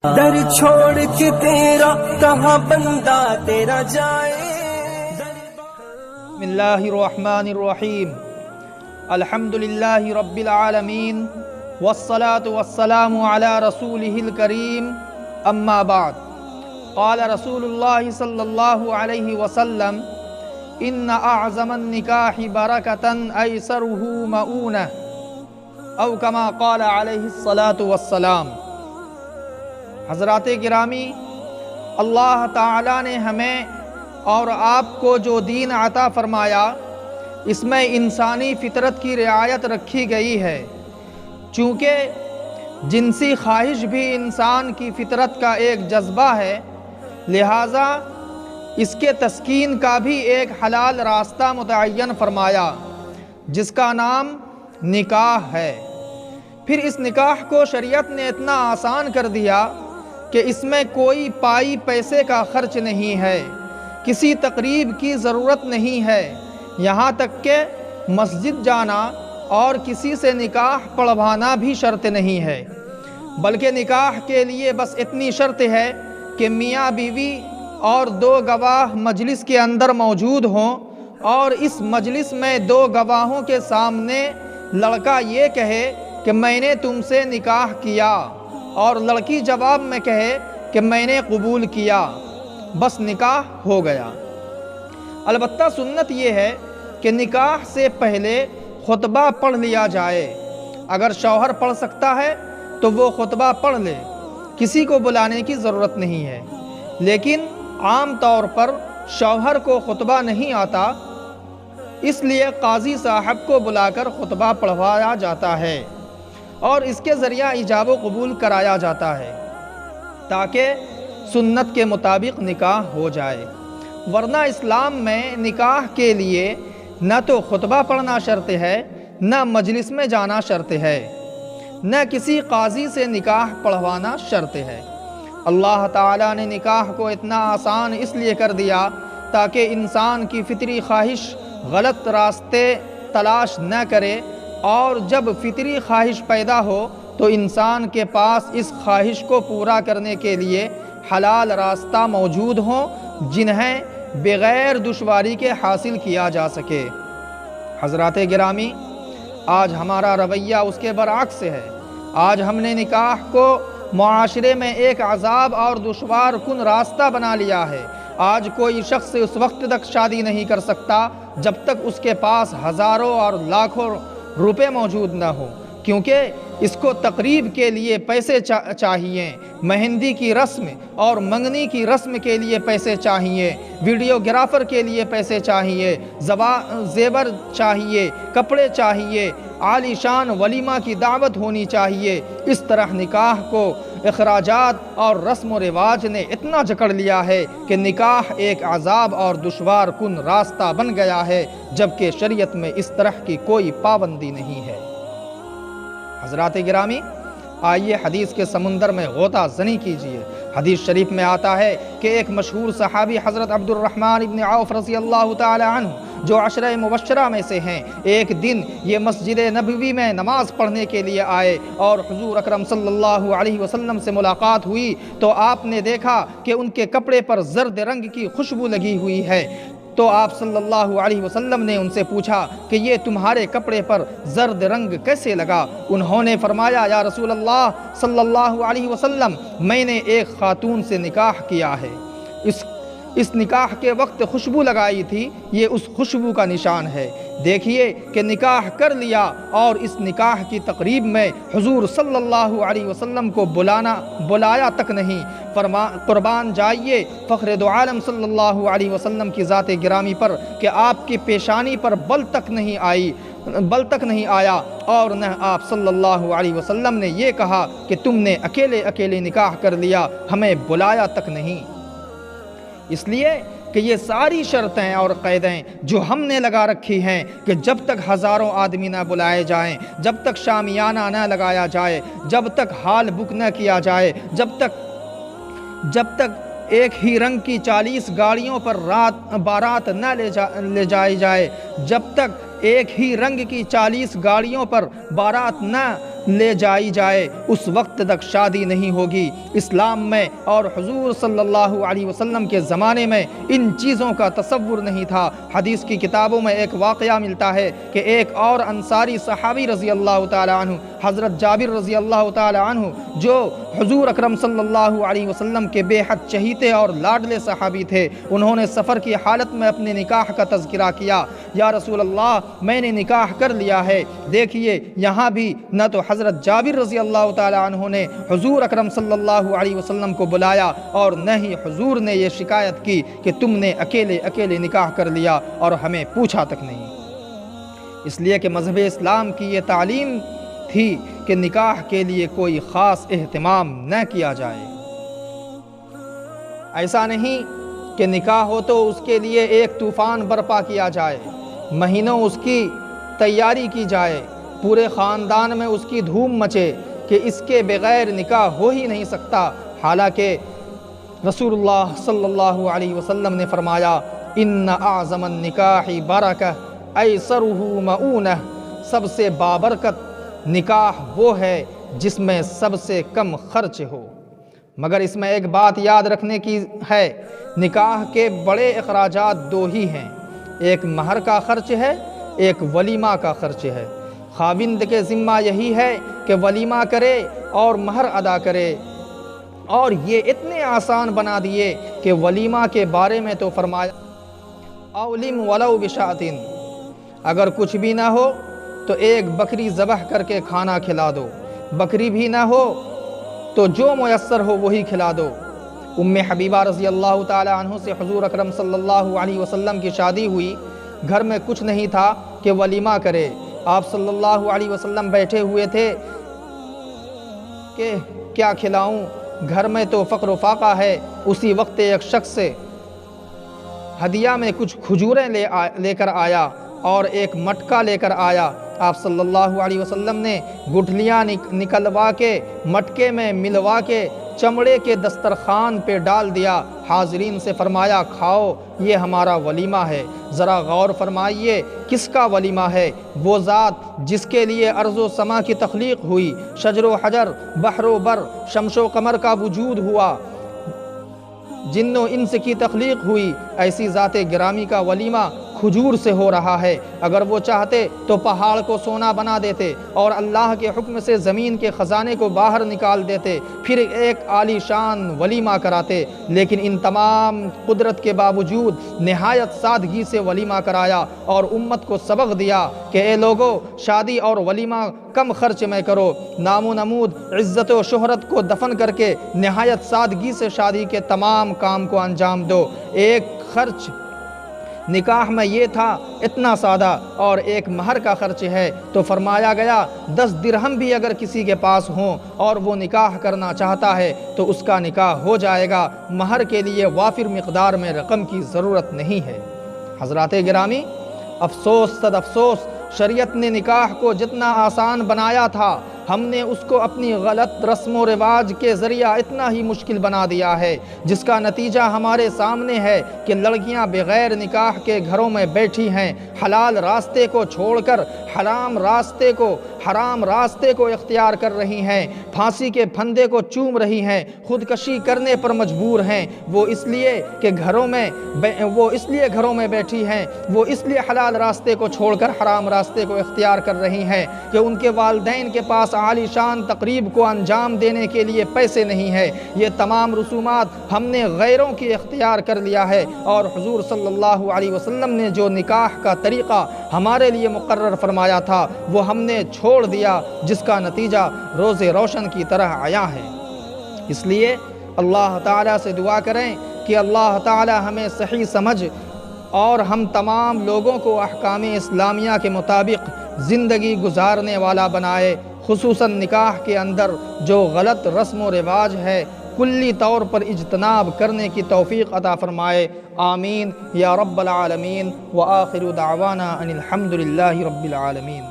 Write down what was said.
در چھوڑ کے تیرا کہاں بندہ تیرا جائے۔ بسم اللہ الرحمن الرحیم، الحمدللہ رب العالمین، والصلاة والسلام علی رسولہ الکریم، اما بعد۔ قال رسول اللہ صلی اللہ علیہ وسلم: ان اعظم النکاح برکتا ایسرہ مؤونہ، او کما قال علیہ الصلاة والسلام۔ حضرات گرامی، اللہ تعالیٰ نے ہمیں اور آپ کو جو دین عطا فرمایا، اس میں انسانی فطرت کی رعایت رکھی گئی ہے۔ چونکہ جنسی خواہش بھی انسان کی فطرت کا ایک جذبہ ہے، لہٰذا اس کے تسکین کا بھی ایک حلال راستہ متعین فرمایا، جس کا نام نکاح ہے۔ پھر اس نکاح کو شریعت نے اتنا آسان کر دیا کہ اس میں کوئی پائی پیسے کا خرچ نہیں ہے، کسی تقریب کی ضرورت نہیں ہے، یہاں تک کہ مسجد جانا اور کسی سے نکاح پڑھوانا بھی شرط نہیں ہے، بلکہ نکاح کے لیے بس اتنی شرط ہے کہ میاں بیوی اور دو گواہ مجلس کے اندر موجود ہوں، اور اس مجلس میں دو گواہوں کے سامنے لڑکا یہ کہے کہ میں نے تم سے نکاح کیا، اور لڑکی جواب میں کہے کہ میں نے قبول کیا، بس نکاح ہو گیا۔ البتہ سنت یہ ہے کہ نکاح سے پہلے خطبہ پڑھ لیا جائے۔ اگر شوہر پڑھ سکتا ہے تو وہ خطبہ پڑھ لے، کسی کو بلانے کی ضرورت نہیں ہے۔ لیکن عام طور پر شوہر کو خطبہ نہیں آتا، اس لیے قاضی صاحب کو بلا کر خطبہ پڑھوایا جاتا ہے، اور اس کے ذریعہ ایجاب و قبول کرایا جاتا ہے، تاکہ سنت کے مطابق نکاح ہو جائے۔ ورنہ اسلام میں نکاح کے لیے نہ تو خطبہ پڑھنا شرط ہے، نہ مجلس میں جانا شرط ہے، نہ کسی قاضی سے نکاح پڑھوانا شرط ہے۔ اللہ تعالیٰ نے نکاح کو اتنا آسان اس لیے کر دیا تاکہ انسان کی فطری خواہش غلط راستے تلاش نہ کرے، اور جب فطری خواہش پیدا ہو تو انسان کے پاس اس خواہش کو پورا کرنے کے لیے حلال راستہ موجود ہوں، جنہیں بغیر دشواری کے حاصل کیا جا سکے۔ حضرات گرامی، آج ہمارا رویہ اس کے برعکس ہے۔ آج ہم نے نکاح کو معاشرے میں ایک عذاب اور دشوار کن راستہ بنا لیا ہے۔ آج کوئی شخص اس وقت تک شادی نہیں کر سکتا جب تک اس کے پاس ہزاروں اور لاکھوں روپے موجود نہ ہو، کیونکہ اس کو تقریب کے لیے پیسے چاہیے، مہندی کی رسم اور منگنی کی رسم کے لیے پیسے چاہیے، ویڈیوگرافر کے لیے پیسے چاہیے، زیور چاہیے، کپڑے چاہیے، عالی شان ولیمہ کی دعوت ہونی چاہیے۔ اس طرح نکاح کو اخراجات اور رسم و رواج نے اتنا جکڑ لیا ہے کہ نکاح ایک عذاب اور دشوار کن راستہ بن گیا ہے، جبکہ شریعت میں اس طرح کی کوئی پابندی نہیں ہے۔ حضرات گرامی، آئیے حدیث کے سمندر میں غوطہ زنی کیجیے۔ حدیث شریف میں آتا ہے کہ ایک مشہور صحابی حضرت عبد الرحمن ابن عوف رضی اللہ تعالی عنہ، جو عشرہ مبشرہ میں سے ہیں، ایک دن یہ مسجد نبوی میں نماز پڑھنے کے لیے آئے اور حضور اکرم صلی اللہ علیہ وسلم سے ملاقات ہوئی تو آپ نے دیکھا کہ ان کے کپڑے پر زرد رنگ کی خوشبو لگی ہوئی ہے۔ تو آپ صلی اللہ علیہ وسلم نے ان سے پوچھا کہ یہ تمہارے کپڑے پر زرد رنگ کیسے لگا؟ انہوں نے فرمایا: یا رسول اللہ صلی اللہ علیہ وسلم، میں نے ایک خاتون سے نکاح کیا ہے، اس نکاح کے وقت خوشبو لگائی تھی، یہ اس خوشبو کا نشان ہے۔ دیکھیے کہ نکاح کر لیا، اور اس نکاح کی تقریب میں حضور صلی اللہ علیہ وسلم کو بلایا تک نہیں۔ قربان جائیے فخر دو عالم صلی اللہ علیہ وسلم کی ذات گرامی پر کہ آپ کی پیشانی پر بل تک نہیں آیا، اور نہ آپ صلی اللہ علیہ وسلم نے یہ کہا کہ تم نے اکیلے نکاح کر لیا، ہمیں بلایا تک نہیں۔ اس لیے کہ یہ ساری شرطیں اور قیدیں جو ہم نے لگا رکھی ہیں کہ جب تک ہزاروں آدمی نہ بلائے جائیں، جب تک شامیانہ نہ لگایا جائے، جب تک ہال بک نہ کیا جائے، جب تک ایک ہی رنگ کی 40 گاڑیوں پر بارات نہ لے جائی جائے، جب تک ایک ہی رنگ کی 40 گاڑیوں پر بارات نہ لے جائی جائے اس وقت تک شادی نہیں ہوگی۔ اسلام میں اور حضور صلی اللہ علیہ وسلم کے زمانے میں ان چیزوں کا تصور نہیں تھا۔ حدیث کی کتابوں میں ایک واقعہ ملتا ہے کہ ایک اور انصاری صحابی رضی اللہ تعالیٰ عنہ حضرت جابر رضی اللہ تعالیٰ عنہ جو حضور اکرم صلی اللہ علیہ وسلم کے بے حد چہیتے اور لاڈلے صحابی تھے، انہوں نے سفر کی حالت میں اپنے نکاح کا تذکرہ کیا۔ یا رسول اللہ، میں نے نکاح کر لیا ہے۔ دیکھیے یہاں بھی نہ تو حضرت جابر رضی اللہ تعالیٰ عنہ نے حضور اکرم صلی اللہ علیہ وسلم کو بلایا اور نہ ہی حضور نے یہ شکایت کی کہ تم نے اکیلے نکاح کر لیا اور ہمیں پوچھا تک نہیں۔ اس لیے کہ مذہب اسلام کی یہ تعلیم تھی کہ نکاح کے لیے کوئی خاص اہتمام نہ کیا جائے۔ ایسا نہیں کہ نکاح ہو تو اس کے لیے ایک طوفان برپا کیا جائے، مہینوں اس کی تیاری کی جائے، پورے خاندان میں اس کی دھوم مچے کہ اس کے بغیر نکاح ہو ہی نہیں سکتا۔ حالانکہ رسول اللہ صلی اللہ علیہ وسلم نے فرمایا ان اعظم النکاح برکہ ایسرہ مؤونہ، سب سے بابرکت نکاح وہ ہے جس میں سب سے کم خرچ ہو۔ مگر اس میں ایک بات یاد رکھنے کی ہے، نکاح کے بڑے اخراجات دو ہی ہیں، ایک مہر کا خرچ ہے، ایک ولیمہ کا خرچ ہے۔ خاوند کے ذمہ یہی ہے کہ ولیمہ کرے اور مہر ادا کرے، اور یہ اتنے آسان بنا دیے کہ ولیمہ کے بارے میں تو فرمایا اولم ولو بشاتن، اگر کچھ بھی نہ ہو تو ایک بکری ذبح کر کے کھانا کھلا دو، بکری بھی نہ ہو تو جو میسر ہو وہی کھلا دو۔ ام حبیبہ رضی اللہ تعالی عنہ سے حضور اکرم صلی اللہ علیہ وسلم کی شادی ہوئی، گھر میں کچھ نہیں تھا کہ ولیمہ کرے۔ آپ صلی اللہ علیہ وسلم بیٹھے ہوئے تھے کہ کیا کھلاؤں، گھر میں تو فقر و فاقہ ہے۔ اسی وقت ایک شخص سے ہدیہ میں کچھ کھجوریں لے کر آیا اور ایک مٹکا لے کر آیا۔ آپ صلی اللہ علیہ وسلم نے گٹھلیاں نکلوا کے مٹکے میں ملوا کے چمڑے کے دسترخوان پہ ڈال دیا، حاضرین سے فرمایا کھاؤ، یہ ہمارا ولیمہ ہے۔ ذرا غور فرمائیے کس کا ولیمہ ہے؟ وہ ذات جس کے لیے ارض و سما کی تخلیق ہوئی، شجر و حجر، بحر و بر، شمس و قمر کا وجود ہوا، جن و انس کی تخلیق ہوئی، ایسی ذات گرامی کا ولیمہ کھجور سے ہو رہا ہے۔ اگر وہ چاہتے تو پہاڑ کو سونا بنا دیتے اور اللہ کے حکم سے زمین کے خزانے کو باہر نکال دیتے، پھر ایک عالی شان ولیمہ کراتے، لیکن ان تمام قدرت کے باوجود نہایت سادگی سے ولیمہ کرایا اور امت کو سبق دیا کہ اے لوگو، شادی اور ولیمہ کم خرچ میں کرو، نام و نمود، عزت و شہرت کو دفن کر کے نہایت سادگی سے شادی کے تمام کام کو انجام دو۔ ایک خرچ نکاح میں یہ تھا اتنا سادہ، اور ایک مہر کا خرچ ہے تو فرمایا گیا 10 درہم بھی اگر کسی کے پاس ہوں اور وہ نکاح کرنا چاہتا ہے تو اس کا نکاح ہو جائے گا، مہر کے لیے وافر مقدار میں رقم کی ضرورت نہیں ہے۔ حضرات گرامی، افسوس صد افسوس، شریعت نے نکاح کو جتنا آسان بنایا تھا، ہم نے اس کو اپنی غلط رسم و رواج کے ذریعہ اتنا ہی مشکل بنا دیا ہے، جس کا نتیجہ ہمارے سامنے ہے کہ لڑکیاں بغیر نکاح کے گھروں میں بیٹھی ہیں، حلال راستے کو چھوڑ کر حرام راستے کو اختیار کر رہی ہیں، پھانسی کے پھندے کو چوم رہی ہیں، خودکشی کرنے پر مجبور ہیں۔ وہ اس لیے گھروں میں بیٹھی ہیں، وہ اس لیے حلال راستے کو چھوڑ کر حرام راستے کو اختیار کر رہی ہیں کہ ان کے والدین کے پاس عالی شان تقریب کو انجام دینے کے لیے پیسے نہیں ہے۔ یہ تمام رسومات ہم نے غیروں کی اختیار کر لیا ہے، اور حضور صلی اللہ علیہ وسلم نے جو نکاح کا طریقہ ہمارے لیے مقرر فرمایا تھا وہ ہم نے چھوڑ دیا، جس کا نتیجہ روز روشن کی طرح آیا ہے۔ اس لیے اللہ تعالیٰ سے دعا کریں کہ اللہ تعالیٰ ہمیں صحیح سمجھ اور ہم تمام لوگوں کو احکام اسلامیہ کے مطابق زندگی گزارنے والا بنائے، خصوصاً نکاح کے اندر جو غلط رسم و رواج ہے کلی طور پر اجتناب کرنے کی توفیق عطا فرمائے۔ آمین یا رب العالمین، وآخر دعوانا ان الحمد للہ رب العالمین۔